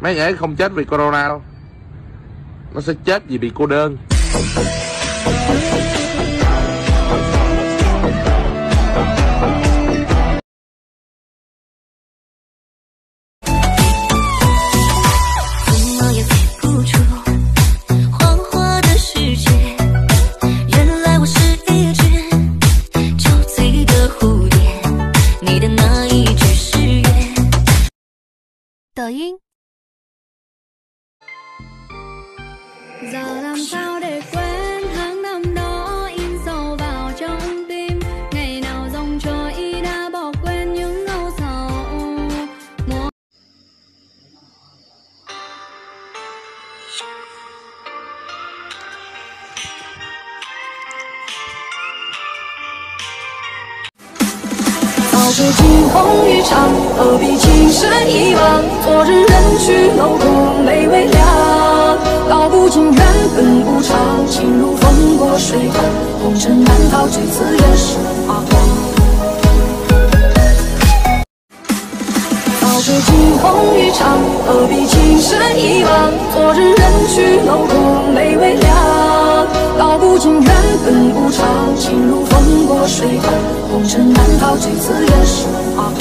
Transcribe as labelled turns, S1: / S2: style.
S1: Mấy nhảy không chết vì corona đâu, nó sẽ chết vì bị cô đơn.
S2: 抖音。
S3: Giờ làm sao để quên tháng năm đó in sâu vào trong tim, ngày nào dòng trôi đã bỏ quên những âu sầu.
S4: 早知惊鸿一场，何必情深一往？昨日人去楼空泪微凉，道不尽缘分无常，情如风过水寒，红尘难逃，这次人世花黄。早知惊鸿一场，何必情深一往？昨日人去楼空泪微凉，道不尽缘分无常，情如风过水寒，红尘难逃，这次人世花黄。